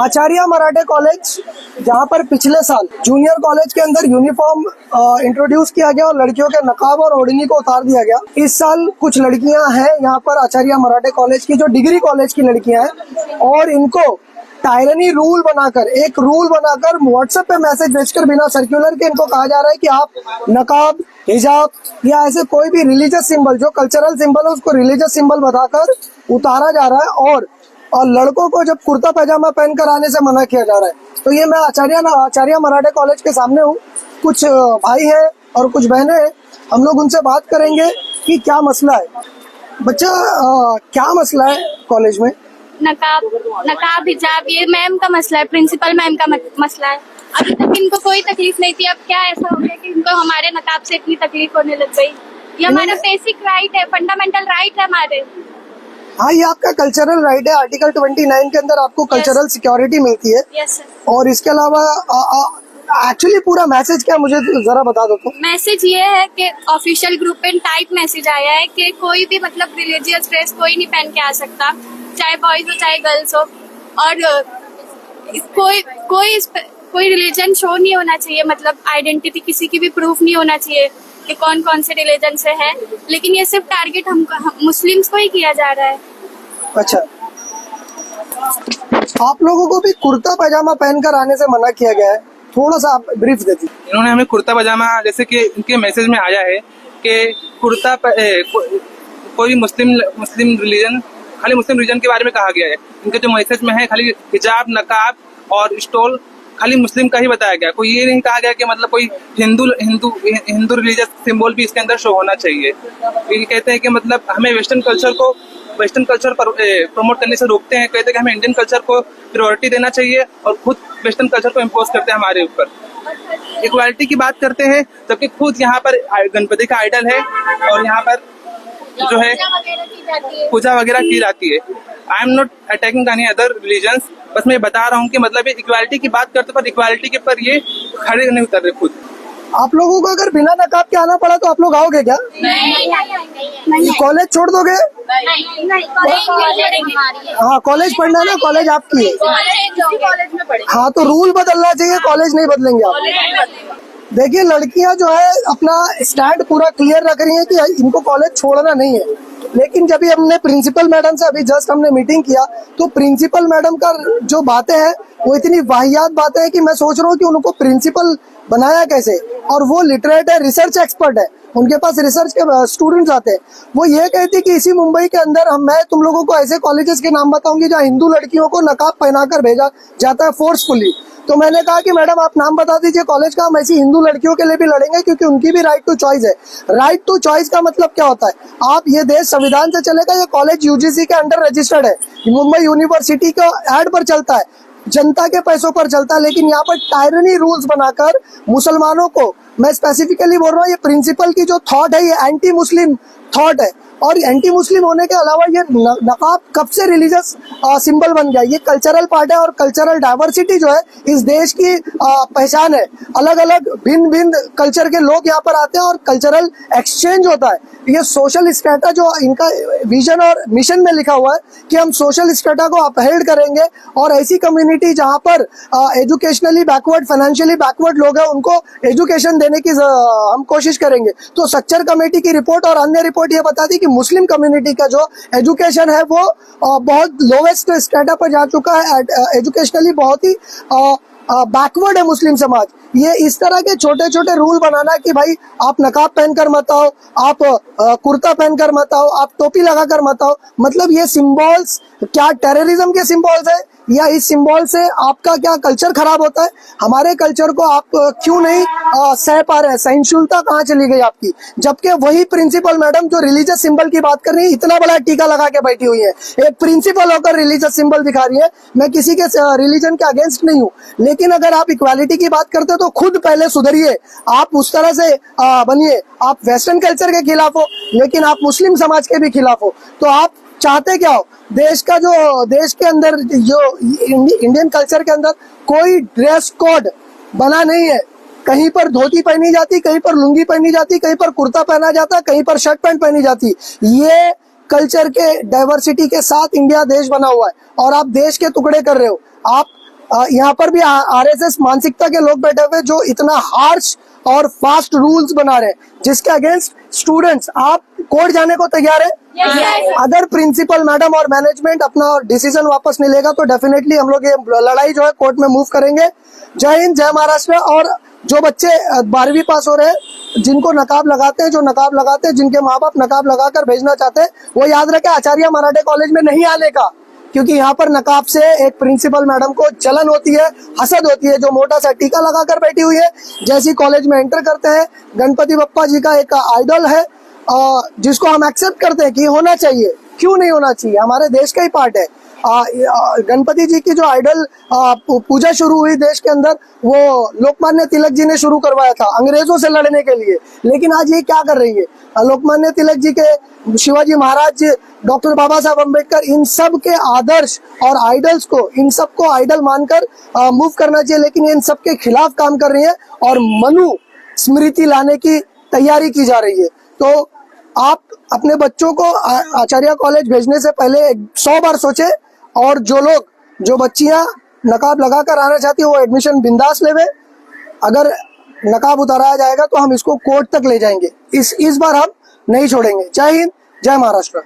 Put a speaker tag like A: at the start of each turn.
A: आचार्य मराठे college, जहाँ पर पिछले साल जूनियर कॉलेज के अंदर यूनिफॉर्म इंट्रोड्यूस किया गया और लड़कियों के नकाब और ओढ़नी को उतार दिया गया। इस साल कुछ लड़कियां हैं यहाँ पर आचार्य मराठे कॉलेज की, जो डिग्री कॉलेज की लड़कियां हैं, और इनको टायरनी रूल बनाकर, एक रूल बनाकर व्हाट्सएप पे मैसेज भेजकर बिना सर्कुलर के इनको कहा जा रहा है कि आप नकाब, हिजाब या ऐसे कोई भी रिलीजियस सिंबल, जो कल्चरल सिंबल है उसको रिलीजियस सिंबल बताकर उतारा जा रहा है, और लड़कों को जब कुर्ता पैजामा पहनकर आने से मना किया जा रहा है। तो ये मैं आचार्य मराठे कॉलेज के सामने हूँ, कुछ भाई हैं और कुछ बहनें हैं, हम लोग उनसे बात करेंगे कि क्या मसला है। बच्चा, क्या मसला है कॉलेज में?
B: नकाब हिजाब ये मैम का मसला है, प्रिंसिपल मैम का मसला है। अभी तक इनको कोई तकलीफ नहीं थी, अब क्या ऐसा हो गया कि इनको हमारे नकाब से इतनी तकलीफ होने लग गई। ये हमारा बेसिक राइट है, फंडामेंटल राइट है हमारे।
A: हाँ, ये आपका कल्चरल राइट है। आर्टिकल 29 के अंदर आपको कल्चरल सिक्योरिटी मिलती है।
B: Yes sir.
A: और इसके अलावा एक्चुअली पूरा मैसेज क्या, मुझे जरा बता दो। तो
B: मैसेज ये है कि ऑफिशियल ग्रुप पे टाइप मैसेज आया है कि कोई भी मतलब रिलीजियस ड्रेस कोई नहीं पहन के आ सकता, चाहे बॉयज हो चाहे गर्ल्स हो, और कोई रिलीजन शो नहीं होना चाहिए, मतलब आइडेंटिटी किसी की भी प्रूफ नहीं होना चाहिए कि कौन कौन से रिलीजन से है। लेकिन ये सिर्फ टारगेट हम मुस्लिम्स को ही किया जा रहा है।
A: अच्छा, आप लोगों को भी कुर्ता पैजामा पहनकर आने से मना किया गया है, थोड़ा सा आप ब्रीफ देती।
C: इन्होंने हमें कुर्ता पजामा, जैसे कि इनके मैसेज में आया है कि कुर्ता कोई मुस्लिम रिलीजन, खाली मुस्लिम रिलीजन के बारे में कहा गया है। इनके जो मैसेज में है खाली हिजाब, नकाब और स्टोल खाली मुस्लिम का ही बताया गया। कोई ये नहीं कहा गया कि मतलब कोई हिंदू रिलीजियस सिंबल भी इसके अंदर शो होना चाहिए। ये कहते हैं कि मतलब हमें वेस्टर्न कल्चर पर प्रमोट करने से रोकते हैं। कहते हैं कि हमें इंडियन कल्चर को प्रायोरिटी देना चाहिए और खुद वेस्टर्न कल्चर को इम्पोज करते हैं हमारे ऊपर। इक्वालिटी की बात करते हैं, जबकि खुद यहाँ पर गणपति का आइडल है और यहाँ पर जो है पूजा वगैरह की जाती है। I am not attacking any other religions, बस मैं बता रहा हूँ कि मतलब इक्वालिटी की बात करते पर इक्वालिटी के पर ये खड़े नहीं उतर रहे खुद।
A: आप लोगों को अगर बिना नकाब के आना पड़ा तो आप लोग आओगे क्या? नहीं। कॉलेज छोड़ दोगे? हाँ, कॉलेज पढ़ना है ना, कॉलेज आपकी है। हाँ, तो रूल बदलना चाहिए, कॉलेज नहीं बदलेंगे आप। देखिए, लड़कियां जो है अपना स्टैंड पूरा क्लियर रख रही हैं कि इनको कॉलेज छोड़ना नहीं है। लेकिन जब हमने प्रिंसिपल मैडम से अभी जस्ट हमने मीटिंग किया, तो प्रिंसिपल मैडम का जो बातें हैं वो इतनी वाहियात बातें हैं कि मैं सोच रहा हूँ कि उनको प्रिंसिपल बनाया कैसे। और वो लिटरेट है, रिसर्च एक्सपर्ट है, उनके पास रिसर्च के स्टूडेंट्स आते हैं। वो ये कहती कि इसी मुंबई के अंदर मैं तुम लोगों को ऐसे कॉलेजेस के नाम बताऊंगी जहाँ हिंदू लड़कियों को नकाब पहनाकर भेजा जाता है फोर्सफुली। तो मैंने कहा कि मैडम आप नाम बता दीजिए कॉलेज का, हम ऐसी हिंदू लड़कियों के लिए भी लड़ेंगे, क्योंकि उनकी भी राइट टू चॉइस है। राइट टू चॉइस का मतलब क्या होता है? आप, ये देश संविधान से चलेगा, ये कॉलेज यूजीसी के अंडर रजिस्टर्ड है, मुंबई यूनिवर्सिटी का एड पर चलता है, जनता के पैसों पर चलता है। लेकिन यहाँ पर टायरनी रूल्स बनाकर मुसलमानों को, मैं स्पेसिफिकली बोल रहा हूँ, ये प्रिंसिपल की जो थॉट है ये एंटी मुस्लिम थॉट है। और एंटी मुस्लिम होने के अलावा ये नकाब कब से रिलीजियस सिंबल बन गया? ये कल्चरल पार्ट है, और कल्चरल डाइवर्सिटी जो है इस देश की पहचान है। अलग अलग भिन्न भिन्न कल्चर के लोग यहाँ पर आते हैं और कल्चरल एक्सचेंज होता है। ये सोशल स्टेटा जो इनका विजन और मिशन में लिखा हुआ है कि हम सोशल स्टेटा को अपहेल्ड करेंगे, और ऐसी कम्युनिटी जहाँ पर एजुकेशनली बैकवर्ड, फाइनेंशियली बैकवर्ड लोग हैं, उनको एजुकेशन देने की हम कोशिश करेंगे। तो सक्चर कमेटी की रिपोर्ट और अन्य रिपोर्ट ये बताती कि मुस्लिम कम्युनिटी का जो एजुकेशन है वो बहुत लोवेस्ट स्टेटा पर जा चुका है, एजुकेशनली बहुत ही बैकवर्ड है मुस्लिम समाज। ये इस तरह के छोटे छोटे रूल बनाना कि भाई आप नकाब पहनकर मत आओ, आप कुर्ता पहनकर मत आओ, आप टोपी लगाकर मत आओ, मतलब ये सिंबल्स क्या टेररिज्म के सिंबल्स है, या इस सिंबल से आपका क्या कल्चर खराब होता है? हमारे कल्चर को आप क्यों नहीं सह पा रहे हैं? सहिष्णुता कहाँ चली गई आपकी? जबकि वही प्रिंसिपल मैडम जो रिलीजियस सिंबल की बात कर रही है, इतना बड़ा टीका लगा के बैठी हुई है, एक प्रिंसिपल होकर रिलीजियस सिंबल दिखा रही है। मैं किसी के रिलीजन के अगेंस्ट नहीं हूँ, लेकिन अगर आप इक्वालिटी की बात करते हो तो खुद पहले सुधरिए। आप उस तरह से बनिए। आप वेस्टर्न कल्चर के खिलाफ हो, लेकिन आप मुस्लिम समाज के भी खिलाफ हो। तो आप चाहते क्या हो? देश के अंदर जो इंडियन कल्चर के अंदर कोई ड्रेस कोड बना नहीं है। कहीं पर धोती पहनी जाती, कहीं पर लुंगी पहनी जाती, कहीं पर कुर्ता पहना जाता, कहीं पर शर्ट पैंट पहनी जाती। ये कल्चर के डाइवर्सिटी के साथ इंडिया देश बना हुआ है, और आप देश के टुकड़े कर रहे हो। आप यहाँ पर भी आरएसएस मानसिकता के लोग बैठे हुए जो इतना हार्श और फास्ट रूल्स बना रहे हैं जिसके अगेंस्ट स्टूडेंट्स आप कोर्ट जाने को तैयार है? अगर प्रिंसिपल मैडम और मैनेजमेंट अपना डिसीजन वापस नहीं लेगा तो डेफिनेटली हम लोग ये लड़ाई जो है कोर्ट में मूव करेंगे। जय हिंद, जय महाराष्ट्र। और जो बच्चे 12वीं पास हो रहे हैं, जिनको नकाब लगाते हैं, जो नकाब लगाते हैं, जिनके माँ बाप नकाब लगाकर भेजना चाहते हैं, वो याद रखें आचार्य मराठे कॉलेज में नहीं आने का, क्योंकि यहाँ पर नकाब से एक प्रिंसिपल मैडम को जलन होती है, हसद होती है, जो मोटा सा टीका लगाकर बैठी हुई है। जैसे ही कॉलेज में एंटर करते हैं, गणपति बप्पा जी का एक आइडल है जिसको हम एक्सेप्ट करते हैं कि होना चाहिए, क्यों नहीं होना चाहिए, हमारे देश का ही पार्ट है। गणपति जी की जो आइडल पूजा शुरू हुई देश के अंदर, वो लोकमान्य तिलक जी ने शुरू करवाया था अंग्रेजों से लड़ने के लिए। लेकिन आज ये क्या कर रही है, लोकमान्य तिलक जी के, शिवाजी महाराज जी, डॉक्टर बाबा साहब अम्बेडकर, इन सब के आदर्श और आइडल्स को, इन सबको आइडल मानकर मूव करना चाहिए। लेकिन ये इन सब के खिलाफ काम कर रही है और मनु स्मृति लाने की तैयारी की जा रही है। तो आप अपने बच्चों को आचार्य कॉलेज भेजने से पहले 100 बार सोचे, और जो बच्चियां नकाब लगाकर आना चाहती है वो एडमिशन बिंदास लेवे। अगर नकाब उतारा जाएगा तो हम इसको कोर्ट तक ले जाएंगे, इस बार हम नहीं छोड़ेंगे। जय हिंद, जय महाराष्ट्र।